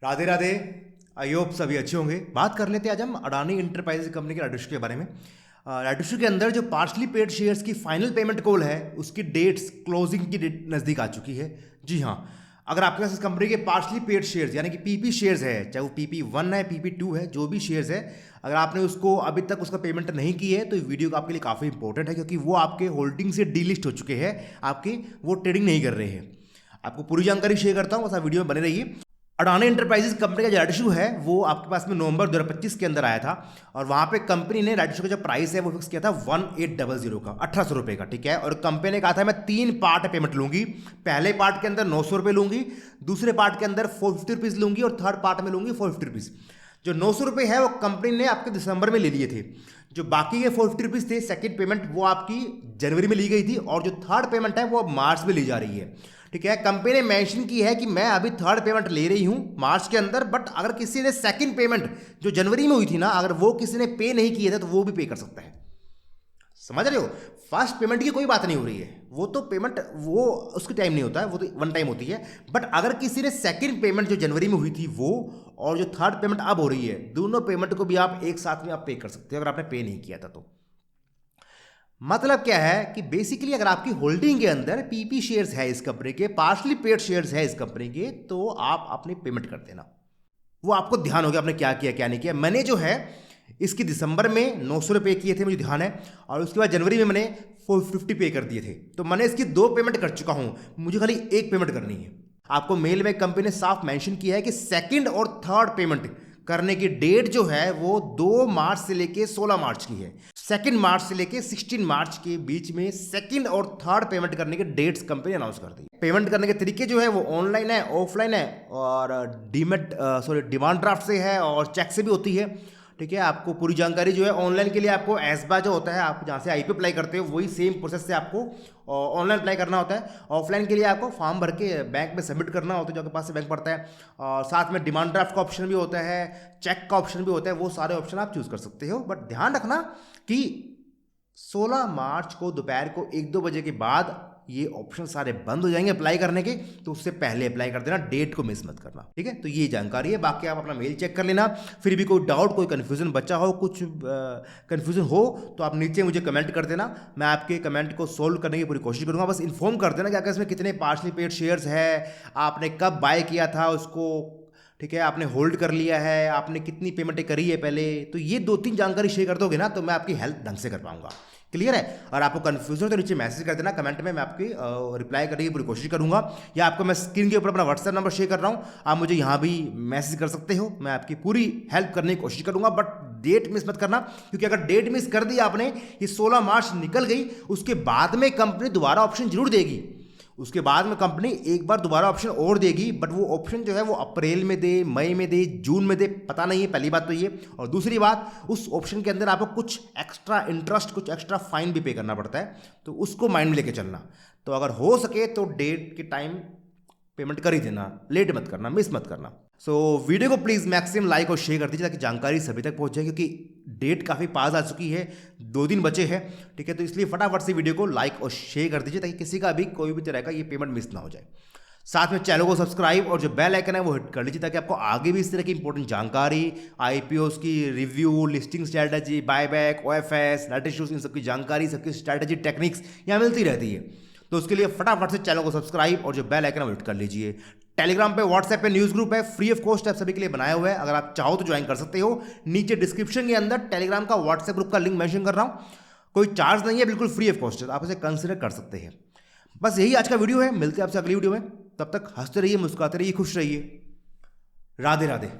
Radhe Radhe. I hope सभी अच्छे होंगे। बात कर लेते हैं आज हम अडानी इंटरप्राइजेज कंपनी के राइट इशू के बारे में। राइट इशू के अंदर जो पार्शली पेड शेयर्स की फाइनल पेमेंट कॉल है उसकी डेट्स क्लोजिंग की डेट नज़दीक आ चुकी है। जी हाँ, अगर आपके पास इस कंपनी के पार्शली पेड शेयर्स यानी कि पीपी शेयर्स है, चाहे वो PP1 है PP2 है, जो भी शेयर्स है, अगर आपने उसको अभी तक उसका पेमेंट नहीं की है तो वीडियो आपके लिए काफ़ी इंपॉर्टेंट है, क्योंकि वो आपके होल्डिंग से डीलिस्ट हो चुके हैं, आपकी वो ट्रेडिंग नहीं कर रहे हैं। आपको पूरी जानकारी शेयर करता हूँ, बस आप वीडियो में बने रहिए। अडानी एंटरप्राइजेज कंपनी का जो राइट इशू है वो आपके पास में नवंबर 2025 के अंदर आया था, और वहाँ पे कंपनी ने राइट इशू का जो प्राइस है वो फिक्स किया था 1800 का, 1800 रुपये का, ठीक है। और कंपनी ने कहा था मैं 3 पार्ट पेमेंट लूंगी। पहले पार्ट के अंदर 900 रुपये लूंगी, दूसरे पार्ट के अंदर 450 रुपीज़ लूंगी, और थर्ड पार्ट में लूंगी 450 रुपीज़। जो 900 रुपये है वो कंपनी ने आपके दिसंबर में ले लिए थे। जो बाकी के 450 रुपीज़ थे सेकेंड पेमेंट, वो आपकी जनवरी में ली गई थी, और जो थर्ड पेमेंट है वो अब मार्च में ली जा रही है, ठीक है। कंपनी ने मेंशन की है कि मैं अभी थर्ड पेमेंट ले रही हूं मार्च के अंदर, बट अगर किसी ने सेकंड पेमेंट जो जनवरी में हुई थी ना, अगर वो किसी ने पे नहीं किए थे तो वो भी पे कर सकता है। समझ रहे हो? फर्स्ट पेमेंट की कोई बात नहीं हो रही है, वो तो पेमेंट वो उसकी टाइम नहीं होता है, वो तो वन टाइम होती है। बट अगर किसी ने सेकंड पेमेंट जो जनवरी में हुई थी वो, और जो थर्ड पेमेंट अब हो रही है, दोनों पेमेंट को भी आप एक साथ में आप पे कर सकते हो अगर आपने पे नहीं किया था तो। मतलब क्या है कि बेसिकली अगर आपकी होल्डिंग के अंदर पीपी शेयर्स है इस कंपनी के, पार्शली पेड शेयर्स है इस कंपनी के, तो आप अपनी पेमेंट कर देना। वो आपको ध्यान हो गया आपने क्या किया क्या नहीं किया। मैंने जो है इसकी दिसंबर में 900 रुपये किए थे, मुझे ध्यान है, और उसके बाद जनवरी में मैंने 450 पे कर दिए थे। तो मैंने इसकी 2 पेमेंट कर चुका हूं, मुझे खाली 1 पेमेंट करनी है। आपको मेल में कंपनी ने साफ मेंशन किया है कि सेकंड और थर्ड पेमेंट करने की डेट जो है वो 2 मार्च से लेके 16 मार्च की है। सेकंड मार्च से लेके 16 मार्च के बीच में सेकंड और थर्ड पेमेंट करने के डेट्स कंपनी अनाउंस कर दी। पेमेंट करने के तरीके जो है वो ऑनलाइन है, ऑफलाइन है, और डिमांड ड्राफ्ट से है, और चेक से भी होती है, ठीक है। आपको पूरी जानकारी जो है ऑनलाइन के लिए आपको एसबा जो होता है, आप जहाँ से आईपी अप्लाई करते हो वही सेम प्रोसेस से आपको ऑनलाइन अप्लाई करना होता है। ऑफलाइन के लिए आपको फॉर्म भर के बैंक में सबमिट करना होता है, जो आपके पास से बैंक पड़ता है, और साथ में डिमांड ड्राफ्ट का ऑप्शन भी होता है, चेक का ऑप्शन भी होता है। वो सारे ऑप्शन आप चूज कर सकते हो, बट ध्यान रखना कि 16 मार्च को दोपहर को 1-2 बजे के बाद ये ऑप्शन सारे बंद हो जाएंगे अप्लाई करने के, तो उससे पहले अप्लाई कर देना, डेट को मिस मत करना, ठीक है। तो ये जानकारी है, बाकी आप अपना मेल चेक कर लेना। फिर भी कोई डाउट, कोई कन्फ्यूजन बचा हो, कुछ कन्फ्यूजन हो तो आप नीचे मुझे कमेंट कर देना, मैं आपके कमेंट को सोल्व करने की पूरी कोशिश करूंगा। बस इन्फॉर्म कर देना कि अगर इसमें कितने पार्शली पेड शेयर्स है, आपने कब बाय किया था उसको, ठीक है, आपने होल्ड कर लिया है, आपने कितनी पेमेंटें करी है पहले। तो ये 2-3 जानकारी शेयर कर दोगे ना तो मैं आपकी हेल्प ढंग से कर पाऊंगा। क्लियर है? और आपको कंफ्यूजन हो तो नीचे मैसेज कर देना कमेंट में, मैं आपकी रिप्लाई करने की पूरी कोशिश करूंगा, या आपको मैं स्क्रीन के ऊपर अपना व्हाट्सएप नंबर शेयर कर रहा हूं, आप मुझे यहां भी मैसेज कर सकते हो, मैं आपकी पूरी हेल्प करने की कोशिश करूंगा। बट डेट मिस मत करना, क्योंकि अगर डेट मिस कर दी आपने, ये 16 मार्च निकल गई, उसके बाद में कंपनी दोबारा ऑप्शन जरूर देगी। उसके बाद में कंपनी एक बार दोबारा ऑप्शन और देगी, बट वो ऑप्शन जो है वो अप्रैल में दे, मई में दे, जून में दे, पता नहीं है। पहली बात तो ये, और दूसरी बात, उस ऑप्शन के अंदर आपको कुछ एक्स्ट्रा इंटरेस्ट, कुछ एक्स्ट्रा फाइन भी पे करना पड़ता है, तो उसको माइंड में लेके चलना। तो अगर हो सके तो डेट के टाइम पेमेंट कर ही देना, लेट मत करना, मिस मत करना। वीडियो को प्लीज़ मैक्सिमम लाइक और शेयर कर दीजिए ताकि जानकारी सभी तक पहुंच जाए, क्योंकि डेट काफ़ी पास आ चुकी है, 2 दिन बचे हैं, ठीक है। तो इसलिए फटाफट से वीडियो को लाइक और शेयर कर दीजिए ताकि किसी का भी कोई भी तरह का ये पेमेंट मिस ना हो जाए। साथ में चैनल को सब्सक्राइब और जो बेल आइकन है वो हिट कर लीजिए, ताकि आपको आगे भी इस तरह की इंपॉर्टेंट जानकारी, आईपीओस की review, listing strategy, buyback, OFS, right issues, इन सबकी जानकारी, सबकी स्ट्रैटेजी, टेक्निक्स यहाँ मिलती रहती है। तो उसके लिए फटाफट से चैनल को सब्सक्राइब और जो बेल आइकन है वो हिट कर लीजिए। टेलीग्राम पे, व्हाट्सएप पे न्यूज़ ग्रुप है, फ्री ऑफ कॉस्ट आप सभी के लिए बनाया हुआ है, अगर आप चाहो तो ज्वाइन कर सकते हो। नीचे डिस्क्रिप्शन के अंदर टेलीग्राम का, व्हाट्सएप ग्रुप का लिंक मेंशन कर रहा हूँ, कोई चार्ज नहीं है, बिल्कुल फ्री ऑफ कॉस्ट है, आप इसे कंसिडर कर सकते हैं। बस यही आज का वीडियो है, मिलते हैं आपसे अगली वीडियो में, तब तक हंसते रहिए, मुस्कुराते रहिए, खुश रहिए। राधे राधे।